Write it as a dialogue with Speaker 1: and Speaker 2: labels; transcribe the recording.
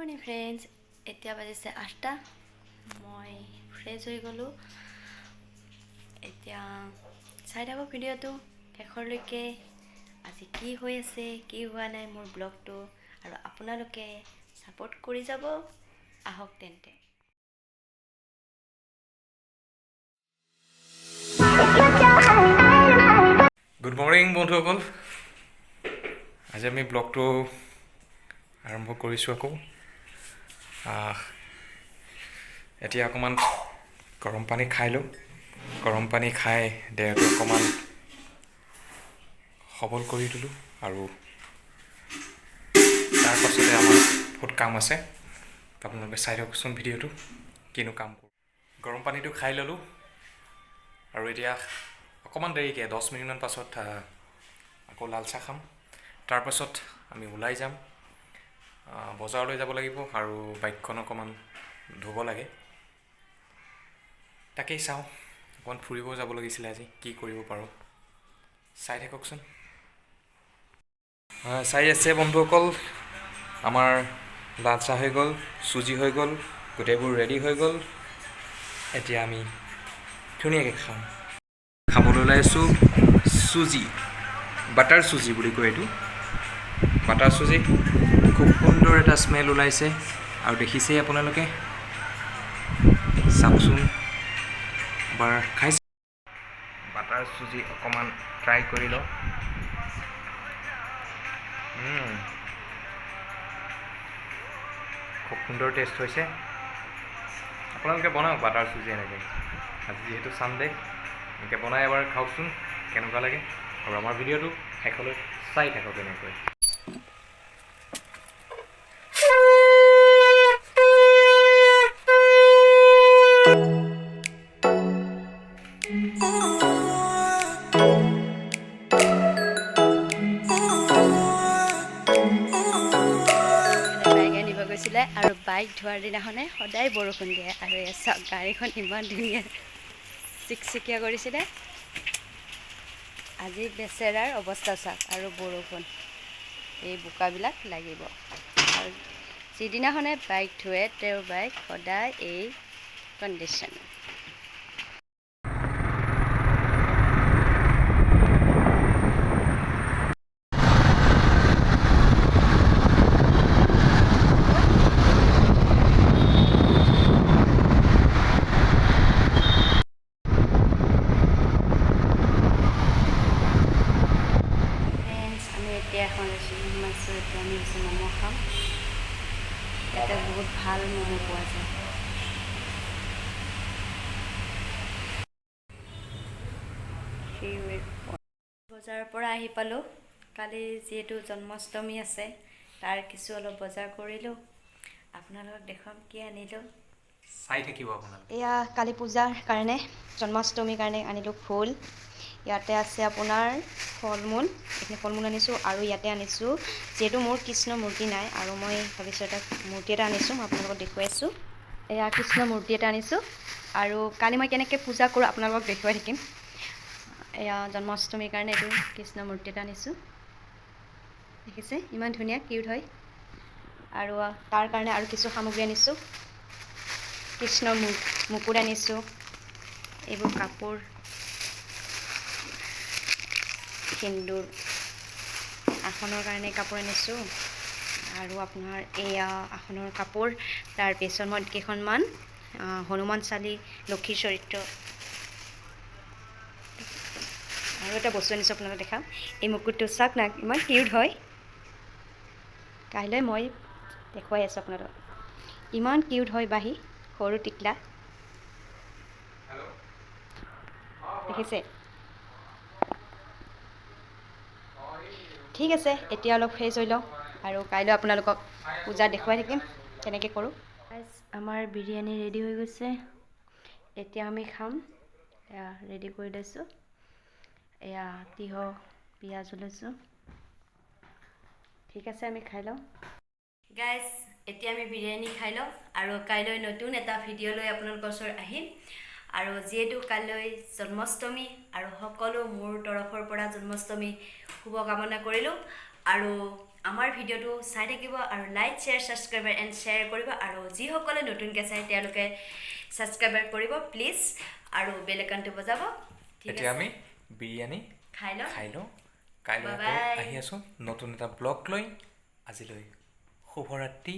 Speaker 1: Morning friends, এতিয়া বাজিছে 8টা। মই ফ্ৰেছ হৈ গ'লোঁ। এতিয়া চাই থাকোঁ ভিডিঅ'টো শেষলৈকে। আজি কি হৈ আছে কি হোৱা নাই মোৰ ব্লগটো, আৰু আপোনালোকে ছাপোৰ্ট কৰি যাব। আহক তেন্তে।
Speaker 2: গুড মৰ্নিং বন্ধুসকল, আজি আমি ব্লগটো আৰম্ভ কৰিছোঁ আকৌ। এতিয়া অকণমান গৰম পানী খাই লওঁ। গৰম পানী খাই দেহটো অকণমান সবল কৰি দিলোঁ, আৰু তাৰ পাছতে আমাৰ বহুত কাম আছে। আপোনালোকে চাই থাককচোন ভিডিঅ'টো, কিনো কাম কৰোঁ। গৰম পানীটো খাই ল'লোঁ, আৰু এতিয়া অকণমান দেৰিকৈ 10 মিনিটমান পাছত আকৌ লাল চাহ খাম। তাৰপাছত আমি ওলাই যাম, বজাৰলৈ যাব লাগিব, আৰু বাইকখন অকণমান ধুব লাগে। তাকেই চাওঁ, অকণমান ফুৰিবও যাব লাগিছিলে আজি, কি কৰিব পাৰোঁ চাই থাককচোন। চাই আছে বন্ধুসকল, আমাৰ লাল চাহ হৈ গ'ল, চুজি হৈ গ'ল, গোটেইবোৰ ৰেডি হৈ গ'ল। এতিয়া আমি ধুনীয়াকৈ খাম। খাবলৈ ওলাইছোঁ চুজি, বাটাৰ চুজি বুলি কয় এইটো। বাটাৰ চুজি খুব সুন্দৰ এটা স্মেল ওলাইছে, আৰু দেখিছেই আপোনালোকে। চাওকচোন এবাৰ খাইছে। বাটাৰ চুজি অকণমান ট্ৰাই কৰি লওঁ। খুব সুন্দৰ টেষ্ট হৈছে। আপোনালোকে বনাওক বাটাৰ চুজি এনেকৈ। আজি যিহেতু ছানডে, এনেকৈ বনাই এবাৰ খাওকচোন কেনেকুৱা লাগে, আৰু আমাৰ ভিডিঅ'টো শেষলৈ চাই থাকক এনেকৈ।
Speaker 1: বাইক আনিব গৈছিলে, আৰু বাইক ধোৱাৰ দিনাখনে সদায় বৰষুণ দিয়ে। আৰু এই চাওক, গাড়ীখন ইমান ধুনীয়া চিকচিকীয়া কৰিছিলে। আজি বেচেৰাৰ অৱস্থা চাওক, আৰু বৰষুণ, এই বোকাবিলাক লাগিব। আৰু যিদিনাখনে বাইক ধুৱে, তেওঁৰ বাইক সদায় এই কণ্ডিশ্যন। এতিয়া এখন ৰেষ্টুৰেণ্ট সোমাইছোঁ। এতিয়া আমি হৈছে ম'ম' খাম। ইয়াতে বহুত ভাল ম'ম' পোৱা যায়। বজাৰৰ পৰা আহি পালোঁ। কালি যিহেতু জন্মাষ্টমী আছে, তাৰ কিছু অলপ বজাৰ কৰিলোঁ। আপোনালোকক দেখুৱাম কি আনিলোঁ,
Speaker 2: চাই থাকিব আপোনালোকে।
Speaker 1: এয়া কালী পূজাৰ কাৰণে, জন্মাষ্টমীৰ কাৰণে আনিলোঁ ফুল। ইয়াতে আছে আপোনাৰ ফল মূল, এইখিনি ফল মূল আনিছোঁ। আৰু ইয়াতে আনিছোঁ, যিহেতু মোৰ কৃষ্ণ মূৰ্তি নাই, আৰু মই ভাবিছোঁ এটা মূৰ্তি এটা আনিছোঁ, মই আপোনালোকক দেখুৱাইছোঁ। এয়া কৃষ্ণ মূৰ্তি এটা আনিছোঁ। আৰু কালি মই কেনেকৈ পূজা কৰোঁ আপোনালোকক দেখুৱাই থাকিম। এয়া জন্মাষ্টমীৰ কাৰণে এইটো কৃষ্ণ মূৰ্তি এটা আনিছোঁ। দেখিছে ইমান ধুনীয়া কিউট হয়। আৰু তাৰ কাৰণে আৰু কিছু সামগ্ৰী আনিছোঁ। কৃষ্ণ মুকুট আনিছোঁ, এইবোৰ কাপোৰ, সেন্দুৰ, আসনৰ কাৰণে কাপোৰ আনিছোঁ। আৰু আপোনাৰ এয়া আসনৰ কাপোৰ, তাৰপিছত মই কেইখনমান হনুমান চালি, লক্ষীৰ চৰিত্ৰ, আৰু এটা বস্তু আনিছোঁ আপোনালোকক দেখাম। এই মুকুটটো চাওক না, ইমান কিউট হয়। কাইলৈ মই দেখুৱাই আছোঁ আপোনালোকক, ইমান কিউট হয় বাঢ়ি, সৰু টিকলা, দেখিছে। ঠিক আছে, এতিয়া অলপ ফ্ৰেছ হৈ লওঁ, আৰু কাইলৈ আপোনালোকক পূজা দেখুৱাই থাকিম কেনেকৈ কৰোঁ। আমাৰ বিৰিয়ানী ৰেডি হৈ গৈছে, এতিয়া আমি খাম। এয়া ৰেডি কৰি লৈছোঁ। এয়া তিয়ঁহ পিঁয়াজ লৈছোঁ। ঠিক আছে, আমি খাই লওঁ। গাইজ, এতিয়া আমি বিৰিয়ানী খাই লওঁ, আৰু কাইলৈ নতুন এটা ভিডিঅ' লৈ আপোনালোকৰ ওচৰত আহিম। আৰু যিহেতু কাইলৈ জন্মাষ্টমী, আৰু সকলো মোৰ তৰফৰ পৰা জন্মাষ্টমী শুভকামনা কৰিলোঁ। আৰু আমাৰ ভিডিঅ'টো চাই থাকিব আৰু like share subscriber and share কৰিব আৰু যিসকলে নতুনকৈ চাই তেওঁলোকে ছাবস্ক্ৰাইবাৰ কৰিব প্লিজ আৰু বেল আইকনটো বজাব ঠিক
Speaker 2: এতিয়া
Speaker 1: আছে
Speaker 2: আমি বিৰিয়ানী
Speaker 1: খাই লওঁ
Speaker 2: কাইলৈ আকৌ
Speaker 1: Bye bye.
Speaker 2: আহি আছোঁ নতুন এটা ব্লগ লৈ আজিলৈ শুভৰাত্ৰি